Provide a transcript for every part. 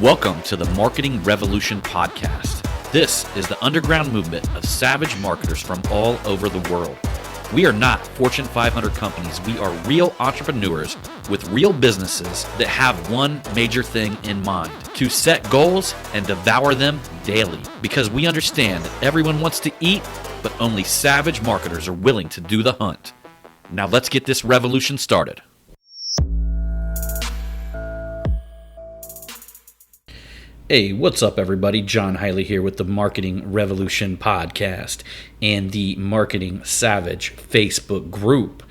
Welcome to the Marketing Revolution Podcast. This is the underground movement of savage marketers from all over the world. We are not Fortune 500 companies. We are real entrepreneurs with real businesses that have one major thing in mind: to set goals and devour them daily. Because we understand that everyone wants to eat, but only savage marketers are willing to do the hunt. Now let's get this revolution started. Hey, what's up, everybody? John Hiley here with the Marketing Revolution Podcast and the Marketing Savage Facebook group,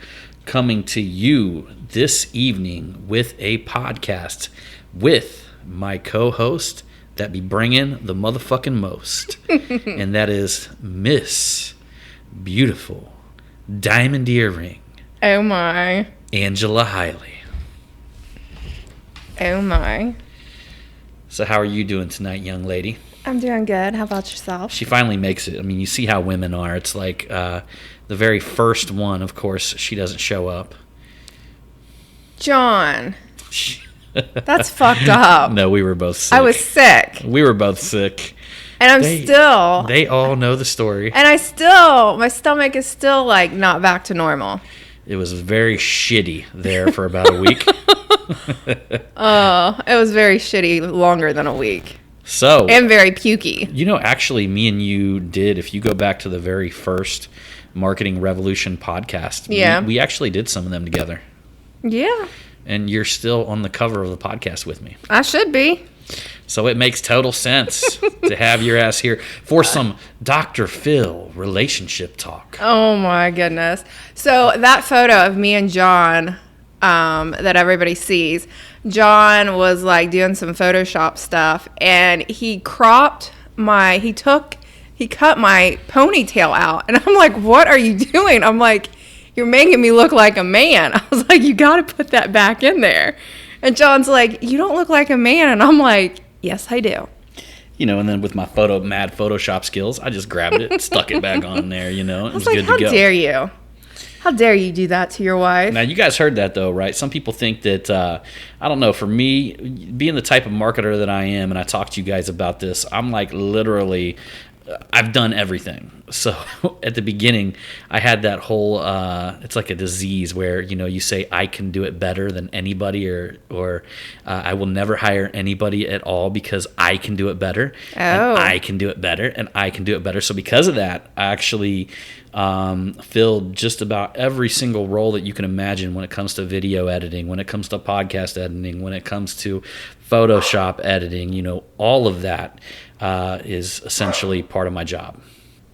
coming to you this evening with a podcast with my co-host that be bringing the motherfucking most, and that is Miss Beautiful Diamond Earring. Oh my. Angela Hiley. Oh my. So how are you doing tonight, young lady? I'm doing good. How about yourself? She finally makes it. I mean, you see how women are. It's like the very first one, of course, she doesn't show up. John. That's fucked up. No, we were both sick. I was sick. We were both sick. And They all know the story. And my stomach is still like not back to normal. It was very shitty there for about a week. It was very shitty, longer than a week. So. And very pukey. You know, actually, me and you did, if you go back to the very first Marketing Revolution podcast, we actually did some of them together. Yeah. And you're still on the cover of the podcast with me. I should be. So it makes total sense to have your ass here for some Dr. Phil relationship talk. Oh my goodness. So that photo of me and John that everybody sees, John was like doing some Photoshop stuff, and he cut my ponytail out. And I'm like, what are you doing? I'm like, you're making me look like a man. I was like, you got to put that back in there. And John's like, you don't look like a man. And I'm like, yes, I do. You know, and then with my mad Photoshop skills, I just grabbed it, stuck it back on there, you know. It was like, good to go. How dare you? How dare you do that to your wife? Now, you guys heard that, though, right? Some people think that, I don't know, for me, being the type of marketer that I am, and I talk to you guys about this, I'm like literally, I've done everything. So at the beginning, I had that whole, it's like a disease where, you know, you say, I can do it better than anybody, or I will never hire anybody at all because I can do it better. Oh. And I can do it better, and I can do it better. So because of that, I actually filled just about every single role that you can imagine when it comes to video editing, when it comes to podcast editing, when it comes to Photoshop editing. You know, all of that is essentially part of my job.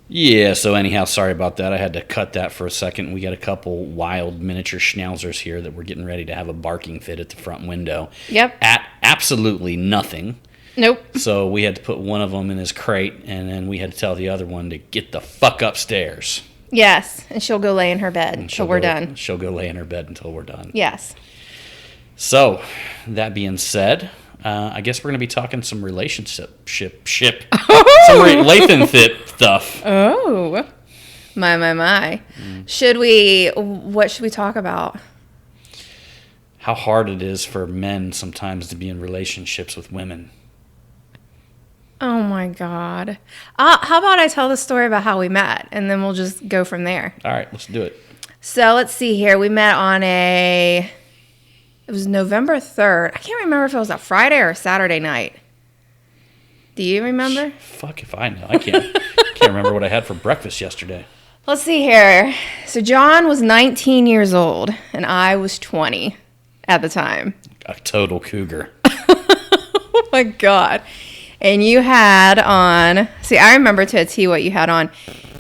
Yeah, so anyhow, sorry about that. I had to cut that for a second. We got a couple wild miniature schnauzers here that we're getting ready to have a barking fit at the front window. Yep. At absolutely nothing. Nope. So we had to put one of them in his crate, and then we had to tell the other one to get the fuck upstairs. Yes, and she'll go lay in her bed until we're done. She'll go lay in her bed until we're done. Yes. So, that being said, I guess we're going to be talking some relationship some relationship stuff. Oh, my. What should we talk about? How hard it is for men sometimes to be in relationships with women. Oh my God. How about I tell the story about how we met, and then we'll just go from there. All right, let's do it. So let's see here. We met on it was November 3rd. I can't remember if it was a Friday or a Saturday night. Do you remember? Fuck if I know. I can't remember what I had for breakfast yesterday. Let's see here. So John was 19 years old, and I was 20 at the time. A total cougar. Oh my God. And you had on, I remember to a T what you had on.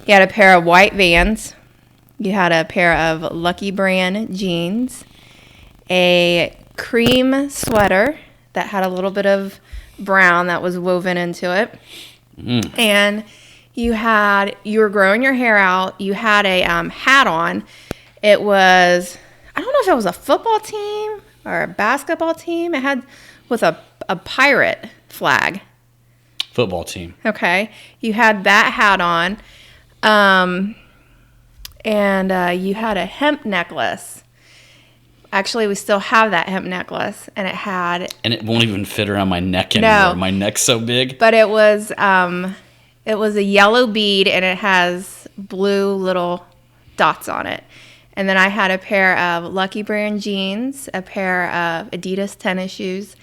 You had a pair of white Vans. You had a pair of Lucky Brand jeans. A cream sweater that had a little bit of brown that was woven into it. And you were growing your hair out. You had a hat on. It was, I don't know if it was a football team or a basketball team. It had with a pirate flag. Football team. Okay. You had that hat on. And you had a hemp necklace Actually, we still have that hemp necklace, and it won't even fit around my neck anymore. No. My neck's so big. But it was a yellow bead, and it has blue little dots on it. And then I had a pair of Lucky Brand jeans, a pair of Adidas tennis shoes,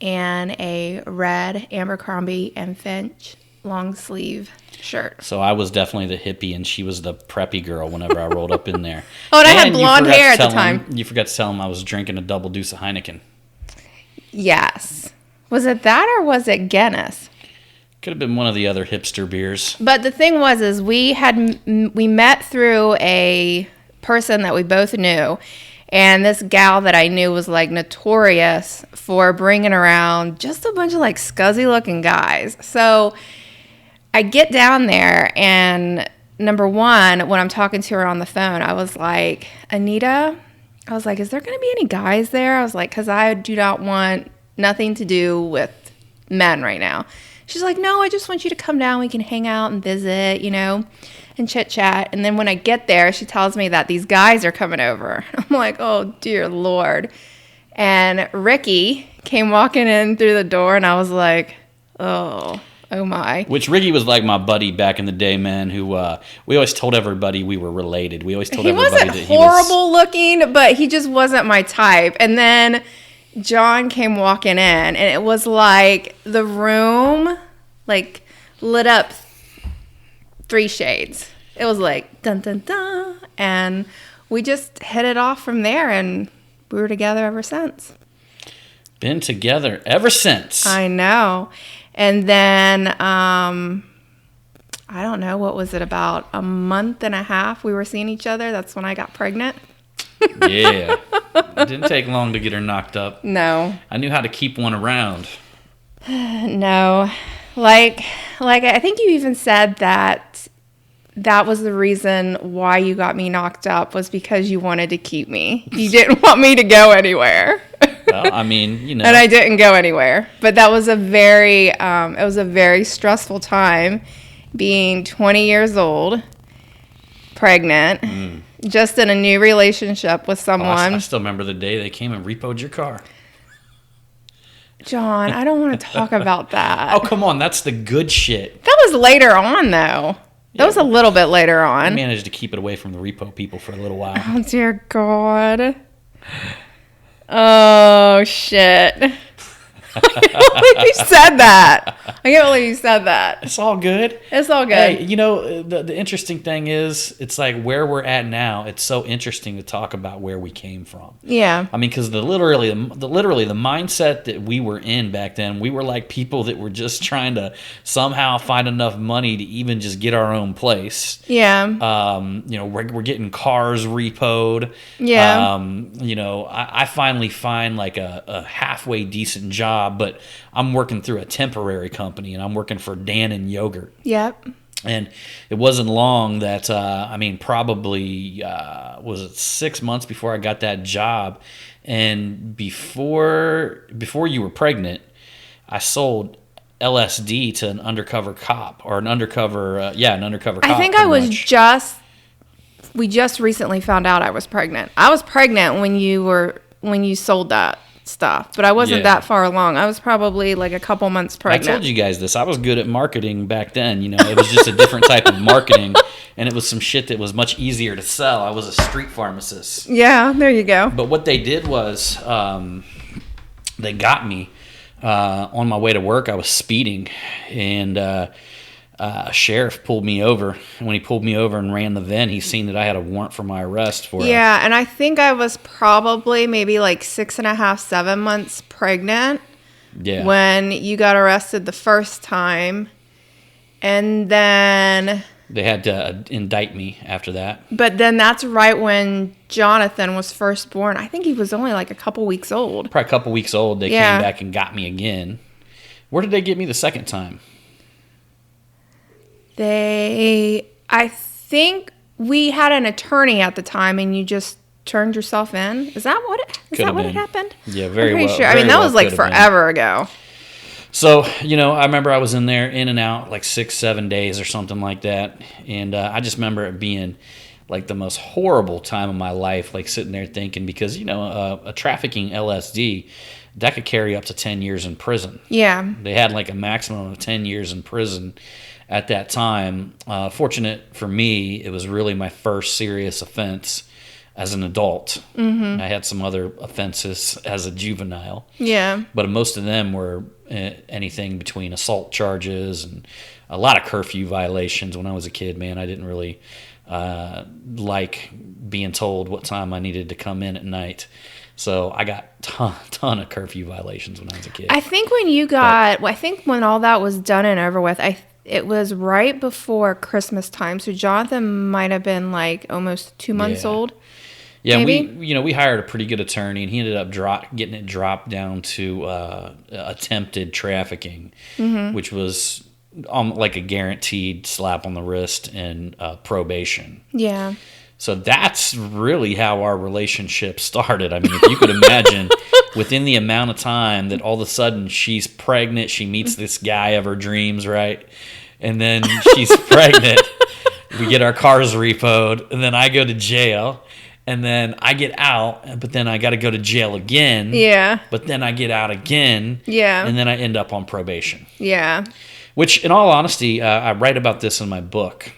and a red Abercrombie and Finch long sleeve shirt. So I was definitely the hippie, and she was the preppy girl whenever I rolled up in there. Oh, and I had you blonde forgot to hair at the tell time. You forgot to tell him I was drinking a double deuce of Heineken. Yes. Was it that or was it Guinness? Could have been one of the other hipster beers. But the thing is we met through a person that we both knew. And this gal that I knew was like notorious for bringing around just a bunch of like scuzzy looking guys. So I get down there, and number one, when I'm talking to her on the phone, I was like, Anita, I was like, is there going to be any guys there? I was like, because I do not want nothing to do with men right now. She's like, no, I just want you to come down. We can hang out and visit, and chit chat. And then when I get there, she tells me that these guys are coming over. I'm like, oh, dear Lord. And Ricky came walking in through the door, and I was like, oh my. Which Ricky was like my buddy back in the day, man, who we always told everybody we were related. We always told everybody that He wasn't horrible looking, but he just wasn't my type. And then John came walking in, and it was like the room like lit up 3 shades. It was like dun dun dun, and we just hit it off from there, and we were together ever since. Been together ever since. I know. And then I don't know, what was it, about a month and a half we were seeing each other. That's when I got pregnant. Yeah. It didn't take long to get her knocked up. No. I knew how to keep one around. No. Like I think you even said that was the reason why you got me knocked up, was because you wanted to keep me. You didn't want me to go anywhere. Well, I mean, And I didn't go anywhere. But that was a very stressful time, being 20 years old, pregnant, just in a new relationship with someone. I still remember the day they came and repoed your car. John, I don't want to talk about that. Oh, come on. That's the good shit. That was later on, though. That was a little bit later on. I managed to keep it away from the repo people for a little while. Oh, dear God. Oh, shit. I can't believe you said that. It's all good. It's all good. Hey, the interesting thing is, it's like where we're at now. It's so interesting to talk about where we came from. Yeah. I mean, because literally the mindset that we were in back then, we were like people that were just trying to somehow find enough money to even just get our own place. Yeah. We're getting cars repoed. Yeah. I finally find like a halfway decent job, but I'm working through a temporary company, and I'm working for Dannon Yogurt. Yep. And it wasn't long that, probably, was it 6 months before I got that job. And before you were pregnant, I sold LSD to an undercover cop, or an undercover cop. I think we just recently found out I was pregnant. I was pregnant when you sold that stuff, but I wasn't that far along. I was probably like a couple months pregnant. I told you guys this. I was good at marketing back then. It was just a different type of marketing, and it was some shit that was much easier to sell. I was a street pharmacist. Yeah, there you go. But what they did was they got me on my way to work. I was speeding, and a sheriff pulled me over. And when he pulled me over and ran the VIN, he seen that I had a warrant for my arrest for and I think I was probably maybe like 6.5, 7 months pregnant when you got arrested the first time. And then they had to indict me after that. But then that's right when Jonathan was first born. I think he was only like a couple weeks old. Probably a couple weeks old. They came back and got me again. Where did they get me the second time? I think we had an attorney at the time, and you just turned yourself in. Is that what it happened? Yeah, very I'm pretty well. sure. I mean, that was like forever ago. So, I remember I was in there in and out like 6-7 days or something like that. And I just remember it being like the most horrible time of my life, like sitting there thinking, because, you know, a trafficking LSD, that could carry up to 10 years in prison. Yeah. They had like a maximum of 10 years in prison at that time. Fortunate for me, it was really my first serious offense as an adult. I had some other offenses as a juvenile. Yeah. But most of them were anything between assault charges and a lot of curfew violations. When I was a kid, man, I didn't really like being told what time I needed to come in at night. So I got ton of curfew violations when I was a kid. I think when you got, I think when all that was done and over with, it was right before Christmas time. So Jonathan might have been like almost 2 months old. Yeah, maybe? we hired a pretty good attorney, and he ended up getting it dropped down to attempted trafficking, which was like a guaranteed slap on the wrist and probation. Yeah. So that's really how our relationship started. I mean, if you could imagine, within the amount of time that all of a sudden she's pregnant, she meets this guy of her dreams, right? And then she's pregnant. We get our cars repoed, and then I go to jail, and then I get out, but then I got to go to jail again. Yeah. But then I get out again. Yeah. And then I end up on probation. Yeah. Which, in all honesty, I write about this in my book.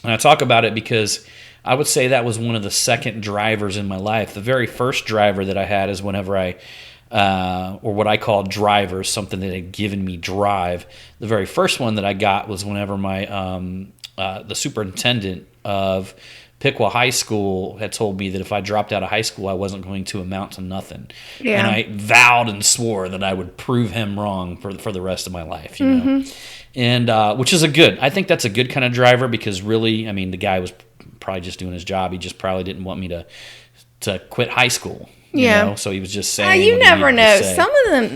And I talk about it because I would say that was one of the second drivers in my life. The very first driver that I had is whenever or what I call drivers, something that had given me drive. The very first one that I got was whenever the superintendent of Piqua High School had told me that if I dropped out of high school, I wasn't going to amount to nothing. Yeah. And I vowed and swore that I would prove him wrong for the rest of my life, you know. And which is I think that's a good kind of driver, because really, I mean, the guy was probably just doing his job. He just probably didn't want me to quit high school. You know? So he was just saying. You never know. Some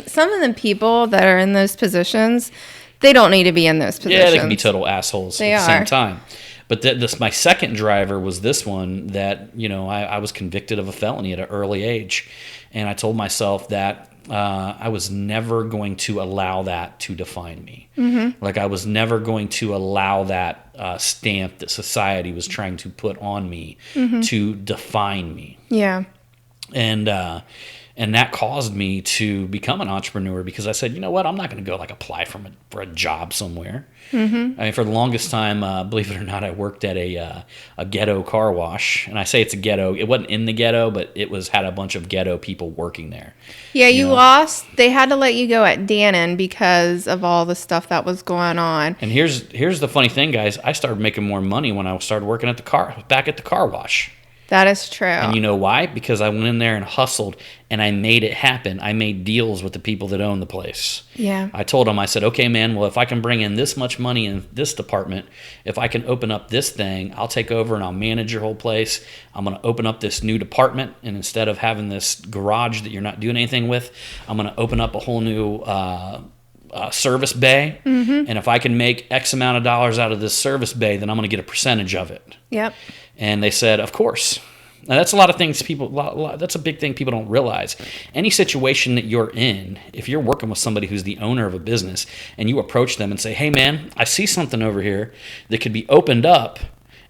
Some of them people that are in those positions, they don't need to be in those positions. Yeah, they can be total assholes at the same time. But my second driver was this one that, you know, I was convicted of a felony at an early age. And I told myself that I was never going to allow that to define me. Like, I was never going to allow that stamp that society was trying to put on me to define me. Yeah. And that caused me to become an entrepreneur, because I said, you know what, I'm not going to go like apply for a job somewhere. I mean, for the longest time, believe it or not, I worked at a ghetto car wash. And I say it's a ghetto. It wasn't in the ghetto, but it had a bunch of ghetto people working there. Yeah, you lost. They had to let you go at Dannon because of all the stuff that was going on. And here's the funny thing, guys. I started making more money when I started working back at the car wash. That is true. And you know why? Because I went in there and hustled, and I made it happen. I made deals with the people that own the place. Yeah. I told them, I said, okay, man, well, if I can bring in this much money in this department, if I can open up this thing, I'll take over and I'll manage your whole place. I'm going to open up this new department, and instead of having this garage that you're not doing anything with, I'm going to open up a whole new service bay. And if I can make X amount of dollars out of this service bay, then I'm going to get a percentage of it. Yep. And they said, of course. Now, that's a lot of things that's a big thing people don't realize. Any situation that you're in, if you're working with somebody who's the owner of a business and you approach them and say, hey, man, I see something over here that could be opened up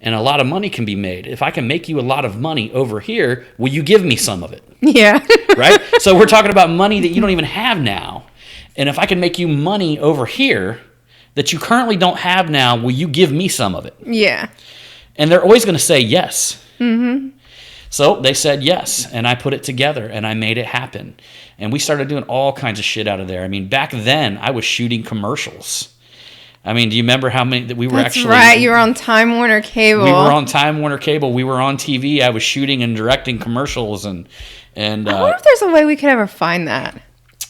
and a lot of money can be made. If I can make you a lot of money over here, will you give me some of it? Yeah. Right? So we're talking about money that you don't even have now. And if I can make you money over here that you currently don't have now, will you give me some of it? Yeah. And they're always going to say yes. So they said yes, and I put it together, and I made it happen. And we started doing all kinds of shit out of there. I mean, back then, I was shooting commercials. I mean, do you remember how many that we were That's right. You were on Time Warner Cable. We were on Time Warner Cable. We were on TV. I was shooting and directing commercials. And I wonder if there's a way we could ever find that.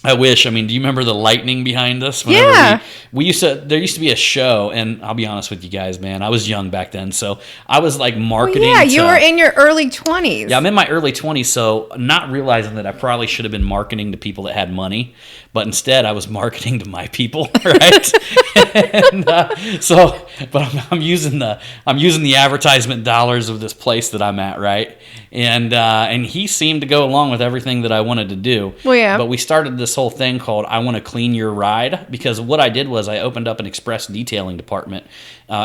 I wish. I mean, do you remember the lightning behind us? Yeah. There used to be a show, and I'll be honest with you guys, man, I was young back then, so I was like marketing. Well, yeah, you were in your early 20s. Yeah, I'm in my early 20s, so not realizing that I probably should have been marketing to people that had money, but instead I was marketing to my people, right? And, but I'm using the advertisement dollars of this place that I'm at, right? And he seemed to go along with everything that I wanted to do. Well, yeah. But we started this whole thing called "I Want to Clean Your Ride," because what I did was I opened up an express detailing department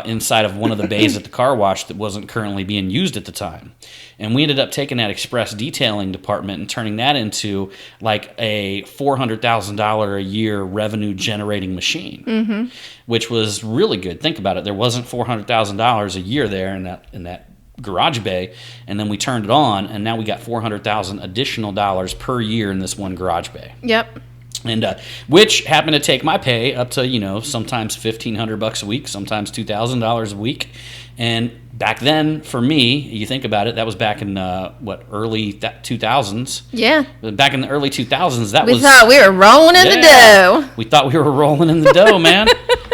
inside of one of the bays at the car wash that wasn't currently being used at the time. And we ended up taking that express detailing department and turning that into like a $400,000 a year revenue generating machine, which was really good. Think about it. There wasn't $400,000 a year there in that garage bay, and then we turned it on, and now we got $400,000 additional dollars per year in this one garage bay. Yep. And which happened to take my pay up to sometimes $1,500 a week, sometimes $2,000 a week. And back then, for me, you think about it, that was back in early 2000s. Yeah. Back in the early 2000s, We thought we were rolling in the dough. We thought we were rolling in the dough, man.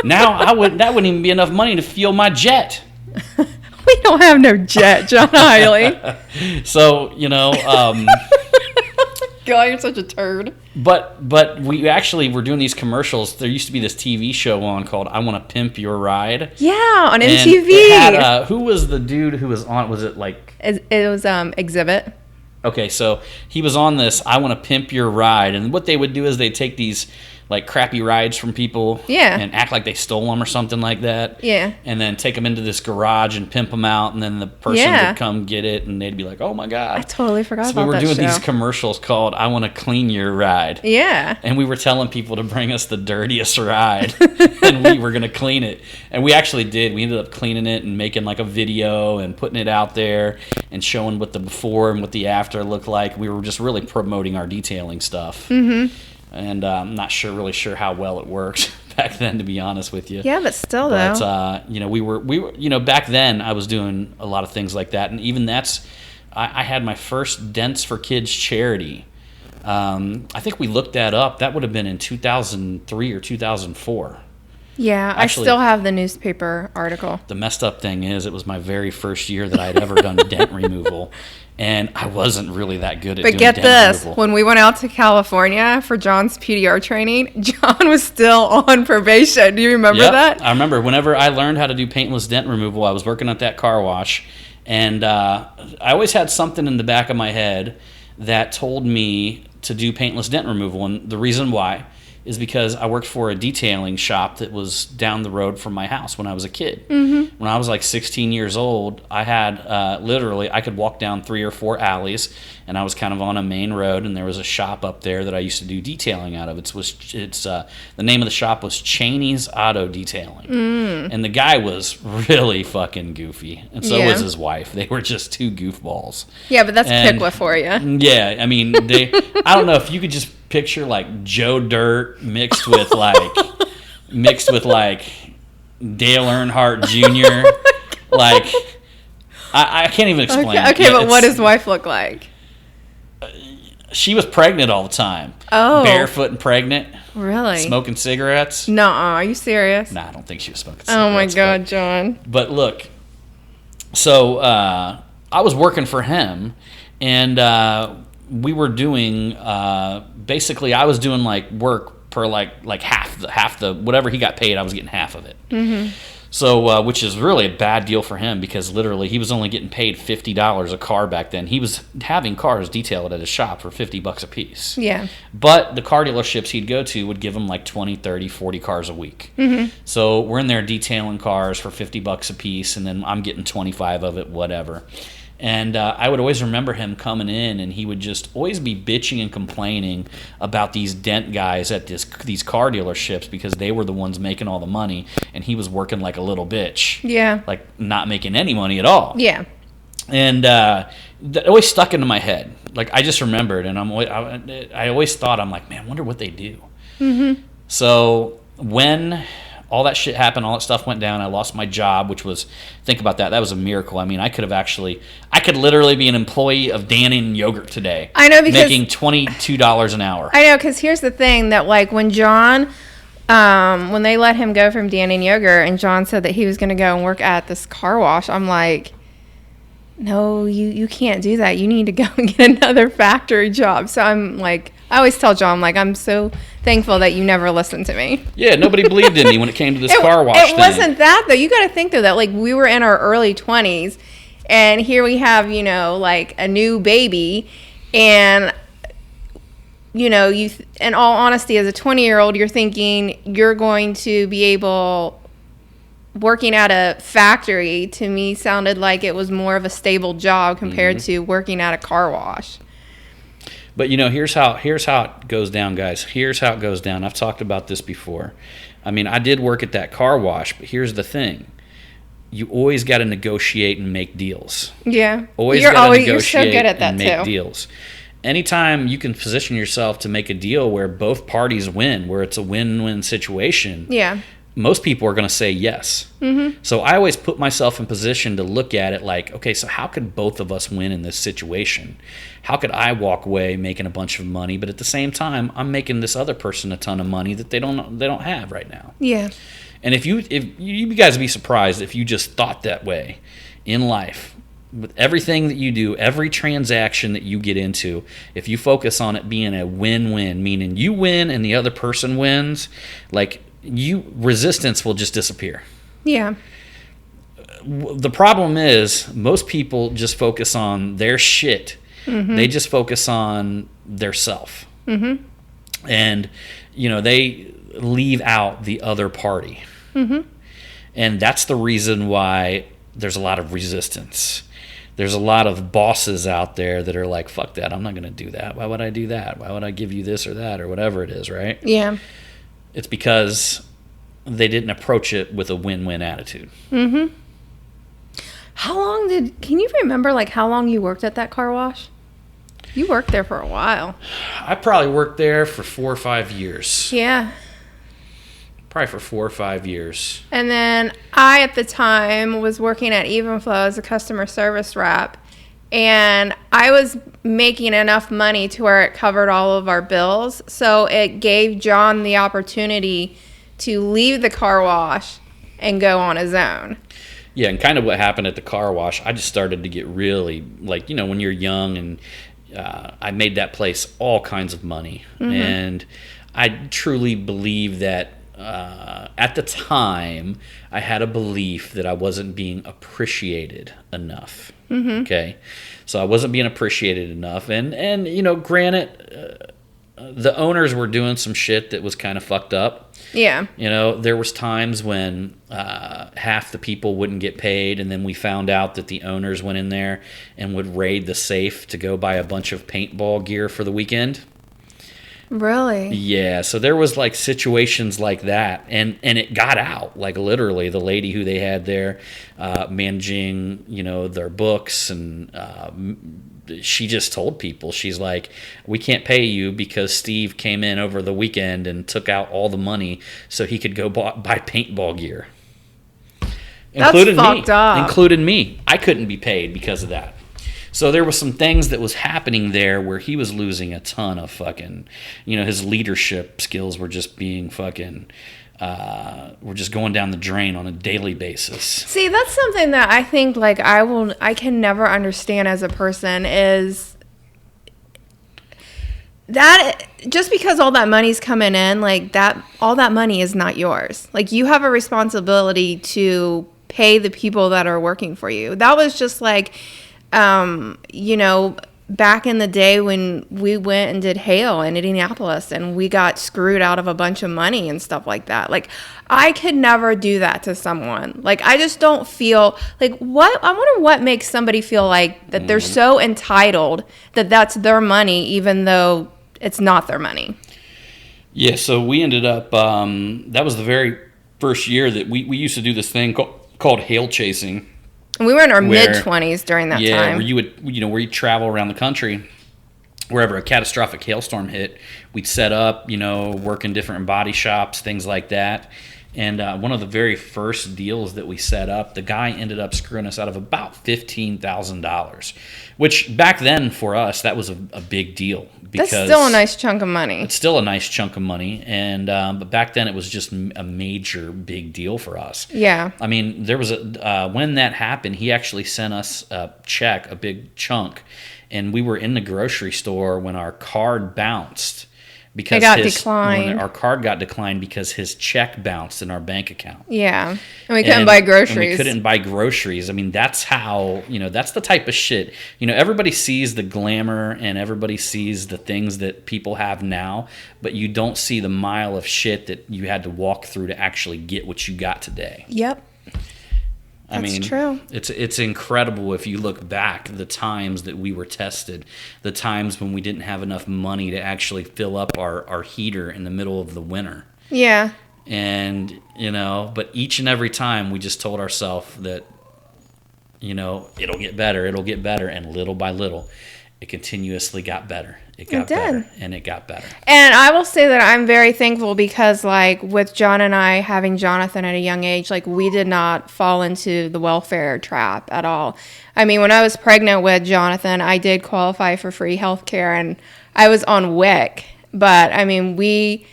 Now that wouldn't even be enough money to fuel my jet. We don't have no jet, John Hiley. So God, you're such a turd. But we actually were doing these commercials. There used to be this TV show on called "I Want to Pimp Your Ride." Yeah, on MTV. And it had, who was the dude who was on? Was it like? It was Exhibit. Okay, so he was on this "I Want to Pimp Your Ride," and what they would do is they'd take these like crappy rides from people, and act like they stole them or something like that, and then take them into this garage and pimp them out, and then the person would come get it, and they'd be like, "Oh my god!" I totally forgot about that. So we were doing these commercials called "I Want to Clean Your Ride," and we were telling people to bring us the dirtiest ride, and we were going to clean it, and we actually did. We ended up cleaning it and making like a video and putting it out there and showing what the before and what the after looked like. We were just really promoting our detailing stuff. And I'm not really sure how well it worked back then, to be honest with you. Yeah, but still, though. We were, back then I was doing a lot of things like that, and even I had my first Dents for Kids charity. I think we looked that up. That would have been in 2003 or 2004. Yeah, actually, I still have the newspaper article. The messed up thing is, it was my very first year that I'd ever done dent removal. And I wasn't really that good at doing dent removal. When we went out to California for John's PDR training, John was still on probation. Do you remember that? I remember. Whenever I learned how to do paintless dent removal, I was working at that car wash. And I always had something in the back of my head that told me to do paintless dent removal. And the reason why is because I worked for a detailing shop that was down the road from my house when I was a kid. When I was like 16 years old, I had literally, I could walk down 3 or 4 alleys, and I was kind of on a main road, and there was a shop up there that I used to do detailing out of. The name of the shop was Cheney's Auto Detailing. And the guy was really fucking goofy, and so was his wife. They were just two goofballs. Yeah, but that's Piqua for you. Yeah, I mean, I don't know if you could just picture like Joe Dirt mixed with like Dale Earnhardt Jr. Like I can't even explain. Okay, but what does his wife look like? She was pregnant all the time. Oh, barefoot and pregnant. Really? Smoking cigarettes? No, are you serious? Nah, I don't think she was smoking cigarettes. Oh my God, John. But look, so I was working for him, and we were doing basically I was doing like work per like half the whatever he got paid, I was getting half of it. So which is really a bad deal for him, because literally he was only getting paid $50 a car back then. He was having cars detailed at his shop for $50 a piece. Yeah. But the car dealerships he'd go to would give him like 20, 30, 40 cars a week. So we're in there detailing cars for $50 a piece, and then I'm getting 25 of it, whatever. And I would always remember him coming in, and he would just always be bitching and complaining about these dent guys at these car dealerships, because they were the ones making all the money, and he was working like a little bitch. Yeah. Like not making any money at all. Yeah. And that always stuck into my head. Like I just remembered, and I always thought, I'm like, man, I wonder what they do. So when all that shit happened, all that stuff went down, I lost my job, which was, think about that, that was a miracle. I mean, I could literally be an employee of Dannon Yogurt today. I know, because making $22 an hour. I know, because here's the thing, that like when John, when they let him go from Dannon Yogurt, and John said that he was going to go and work at this car wash, I'm like, no, you can't do that. You need to go and get another factory job. So I'm like, I always tell John, like, I'm so thankful that you never listened to me. Yeah, nobody believed in me when it came to this car wash thing. It wasn't that, though. You got to think, though, that, like, we were in our early 20s, and here we have, you know, like, a new baby, and, you know, in all honesty, as a 20-year-old, you're thinking you're going to be able... Working at a factory, to me, sounded like it was more of a stable job compared to working at a car wash. But, you know, here's how it goes down, guys. Here's how it goes down. I've talked about this before. I mean, I did work at that car wash, but here's the thing. You always got to negotiate and make deals. Yeah. Always got to negotiate you're so good at that and make too. deals. Anytime you can position yourself to make a deal where both parties win, where it's a win-win situation, Yeah. most people are going to say yes. Mm-hmm. So I always put myself in position to look at it like, okay, so how could both of us win in this situation? How could I walk away making a bunch of money, but at the same time, I'm making this other person a ton of money that they don't have right now. Yeah. And if you guys would be surprised if you just thought that way in life. With everything that you do, every transaction that you get into, if you focus on it being a win-win, meaning you win and the other person wins, like resistance will just disappear. Yeah. The problem is most people just focus on their shit. Mm-hmm. They just focus on their self. Mm-hmm. And, you know, they leave out the other party. Mm-hmm. And that's the reason why there's a lot of resistance. There's a lot of bosses out there that are like, fuck that, I'm not going to do that. Why would I do that? Why would I give you this or that or whatever it is, right? Yeah. It's because they didn't approach it with a win-win attitude. Mm-hmm. Can you remember, like, how long you worked at that car wash? You worked there for a while. I probably worked there for 4 or 5 years. Yeah. Probably for 4 or 5 years. And then I, at the time, was working at Evenflow as a customer service rep. And I was making enough money to where it covered all of our bills. So it gave John the opportunity to leave the car wash and go on his own. Yeah, and kind of what happened at the car wash, I just started to get really, like, you know, when you're young, and I made that place all kinds of money. Mm-hmm. And I truly believe that at the time, I had a belief that I wasn't being appreciated enough. Mm-hmm. Okay, so I wasn't being appreciated enough, and you know, granted, the owners were doing some shit that was kind of fucked up. Yeah, you know, there was times when half the people wouldn't get paid, and then we found out that the owners went in there and would raid the safe to go buy a bunch of paintball gear for the weekend. Really? Yeah, so there was like situations like that, and it got out, like literally the lady who they had there managing, you know, their books, and she just told people, she's like, we can't pay you because Steve came in over the weekend and took out all the money so he could go buy paintball gear. That's fucked up. Including me. I couldn't be paid because of that. So there was some things that was happening there where he was losing a ton of fucking, you know, his leadership skills were just being fucking, were just going down the drain on a daily basis. See, that's something that I think, like, I can never understand as a person is that just because all that money's coming in, like, that, all that money is not yours. Like, you have a responsibility to pay the people that are working for you. That was just like, you know, back in the day when we went and did Hale in Indianapolis and we got screwed out of a bunch of money and stuff like that. Like, I could never do that to someone. Like, I just don't feel like, what, I wonder what makes somebody feel like that they're so entitled that that's their money, even though it's not their money. Yeah. So we ended up, that was the very first year that we used to do this thing called hail chasing. And we were in our mid-20s during that time. Yeah, where you would, you know, where you travel around the country, wherever a catastrophic hailstorm hit, we'd set up, you know, work in different body shops, things like that. And one of the very first deals that we set up, the guy ended up screwing us out of about $15,000, which back then for us, that was a big deal. Because that's still a nice chunk of money. It's still a nice chunk of money, and but back then it was just a major big deal for us. Yeah. I mean, there was when that happened, he actually sent us a check, a big chunk, and we were in the grocery store when our card bounced because It got declined. when our card got declined because his check bounced in our bank account. Yeah. And we couldn't buy groceries. And we couldn't buy groceries. I mean, that's how, that's the type of shit. Everybody sees the glamour and everybody sees the things that people have now, but you don't see the mile of shit that you had to walk through to actually get what you got today. Yep. That's true. It's incredible if you look back the times that we were tested, the times when we didn't have enough money to actually fill up our heater in the middle of the winter. Yeah. And, but each and every time we just told ourselves that, it'll get better. And little by little, it continuously got better. It got better and it got better. And I will say that I'm very thankful because, like, with John and I having Jonathan at a young age, like, we did not fall into the welfare trap at all. I mean, when I was pregnant with Jonathan, I did qualify for free health care and I was on WIC. But, I mean, we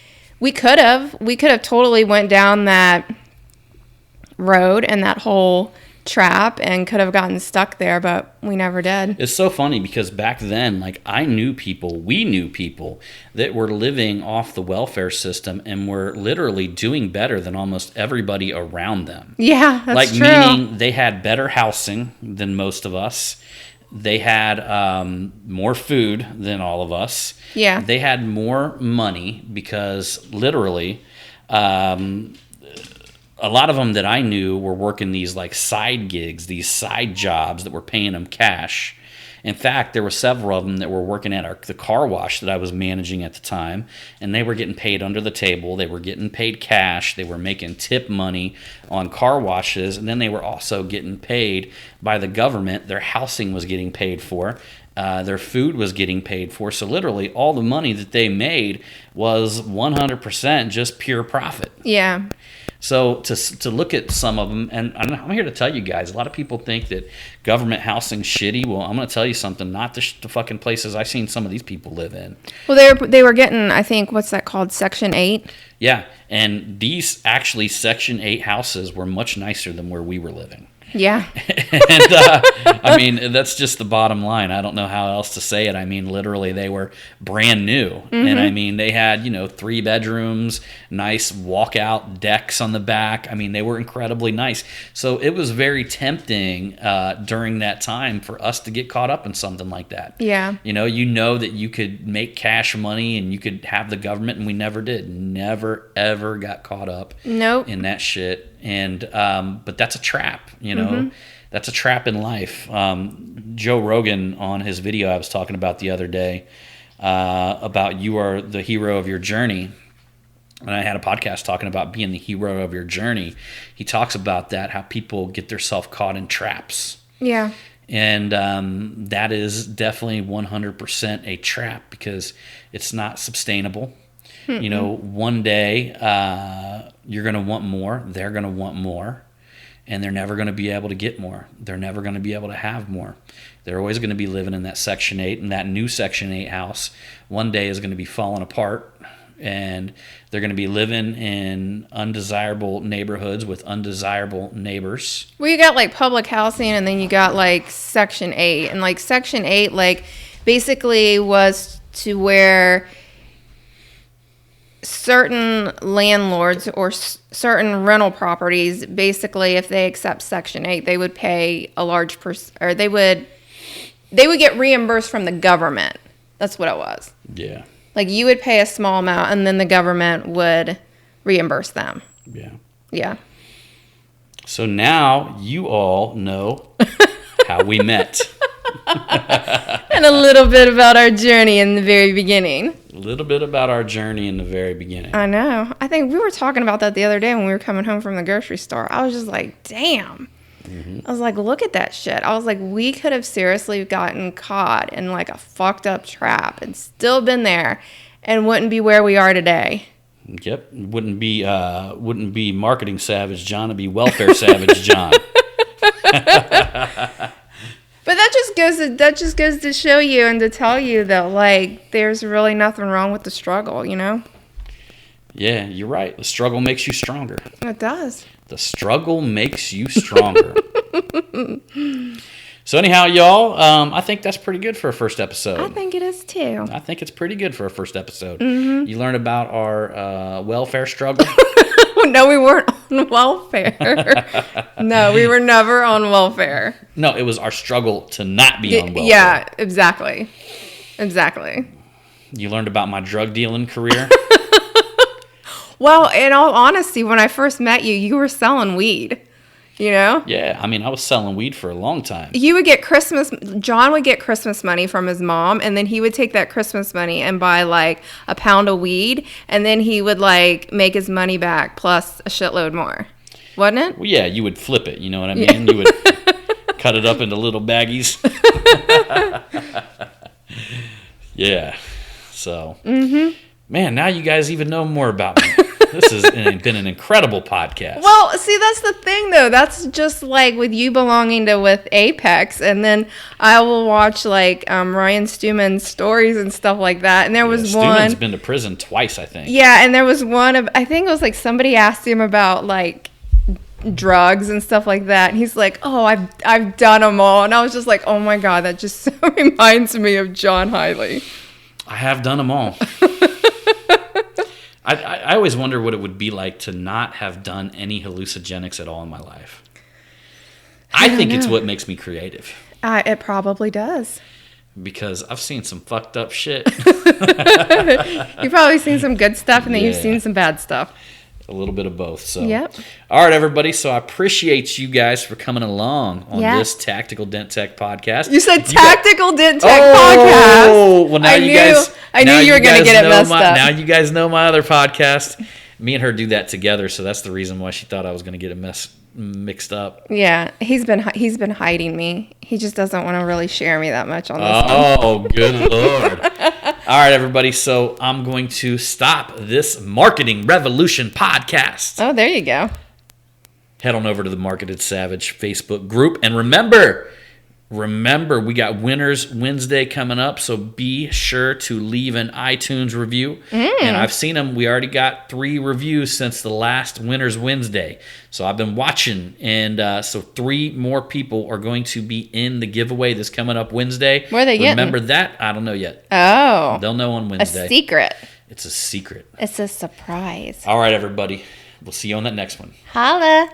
could have totally went down that road and that whole trap and could have gotten stuck there, but we never did. It's so funny because back then, like, we knew people that were living off the welfare system and were literally doing better than almost everybody around them. Yeah, that's like, true. Meaning they had better housing than most of us. They had more food than all of us. Yeah. They had more money because literally a lot of them that I knew were working these like side gigs, these side jobs that were paying them cash. In fact, there were several of them that were working at the car wash that I was managing at the time, and they were getting paid under the table. They were getting paid cash. They were making tip money on car washes, and then they were also getting paid by the government. Their housing was getting paid for. Their food was getting paid for. So literally all the money that they made was 100% just pure profit. Yeah. So to look at some of them, and I'm here to tell you guys, a lot of people think that government housing's shitty. Well, I'm going to tell you something, not the fucking places I've seen some of these people live in. Well, they were getting, I think, what's that called, Section 8? Yeah, and these actually Section 8 houses were much nicer than where we were living. Yeah. And I mean, that's just the bottom line. I don't know how else to say it. I mean, literally, they were brand new. Mm-hmm. And I mean, they had, 3 bedrooms, nice walkout decks on the back. I mean, they were incredibly nice. So it was very tempting during that time for us to get caught up in something like that. Yeah. You know that you could make cash money and you could have the government, and we never did. Never, ever got caught up Nope. in that shit. And but that's a trap, Mm-hmm. That's a trap in life. Joe Rogan, on his video I was talking about the other day, about you are the hero of your journey, and I had a podcast talking about being the hero of your journey. He talks about that, how people get themselves caught in traps. Yeah. And that is definitely 100% a trap because it's not sustainable. Mm-hmm. One day you're going to want more, they're going to want more, and they're never going to be able to get more. They're never going to be able to have more. They're always going to be living in that Section 8, and that new Section 8 house one day is going to be falling apart, and they're going to be living in undesirable neighborhoods with undesirable neighbors. Well, you got like public housing, and then you got like Section 8, and like Section 8 like basically was to where certain landlords or certain rental properties, basically, if they accept Section 8, they would pay a large or they would get reimbursed from the government. That's what it was. Yeah. Like, you would pay a small amount, and then the government would reimburse them. Yeah. Yeah. So now you all know how we met. And a little bit about our journey in the very beginning. A little bit about our journey in the very beginning. I know. I think we were talking about that the other day when we were coming home from the grocery store. I was just like, damn. Mm-hmm. I was like, look at that shit. I was like, we could have seriously gotten caught in like a fucked up trap and still been there and wouldn't be where we are today. Yep. Wouldn't be marketing savage John, it'd be welfare savage John. But that just goes to show you and to tell you that, like, there's really nothing wrong with the struggle, Yeah, you're right. The struggle makes you stronger. It does. The struggle makes you stronger. So anyhow, y'all, I think that's pretty good for a first episode. I think it is too. I think it's pretty good for a first episode. Mm-hmm. You learned about our welfare struggle. No, we weren't on welfare. No, we were never on welfare. No, it was our struggle to not be on welfare. Yeah, exactly. Exactly. You learned about my drug dealing career. Well, in all honesty, when I first met you, you were selling weed. You know? Yeah, I mean, I was selling weed for a long time. You would get John would get Christmas money from his mom, and then he would take that Christmas money and buy like a pound of weed, and then he would like make his money back plus a shitload more. Wasn't it? Well, yeah, you would flip it, you know what I mean? Yeah. You would cut it up into little baggies. Yeah. So, man, now you guys even know more about me. This has been an incredible podcast. Well, see, that's the thing, though. That's just like with you belonging to with Apex, and then I will watch like Ryan Stewman's stories and stuff like that. And there was Stewman's been to prison twice, I think. Yeah, and there was one of I think it was like somebody asked him about like drugs and stuff like that, and he's like, "Oh, I've done them all," and I was just like, "Oh my god, that just so reminds me of John Hiley." I have done them all. I always wonder what it would be like to not have done any hallucinogenics at all in my life. I think it's what makes me creative. It probably does. Because I've seen some fucked up shit. You've probably seen some good stuff, and then you've seen some bad stuff. A little bit of both. So, yep. All right, everybody. So I appreciate you guys for coming along on this Tactical Dent Tech podcast. You said Tactical Dent Tech podcast. Oh, well, now you guys. I knew you were going to get it messed up. Now you guys know my other podcast. Me and her do that together, so that's the reason why she thought I was going to get it mixed up. Yeah, he's been hiding me. He just doesn't want to really share me that much on this one. Oh, good Lord. All right, everybody. So I'm going to stop this Marketing Revolution podcast. Oh, there you go. Head on over to the Marketed Savage Facebook group. And remember, we got Winners Wednesday coming up, so be sure to leave an iTunes review. And I've seen them. We already got 3 reviews since the last Winners Wednesday. So I've been watching, and so 3 more people are going to be in the giveaway this coming up Wednesday. Where are they getting? Remember that? I don't know yet. Oh. They'll know on Wednesday. A secret. It's a secret. It's a surprise. All right, everybody. We'll see you on that next one. Holla.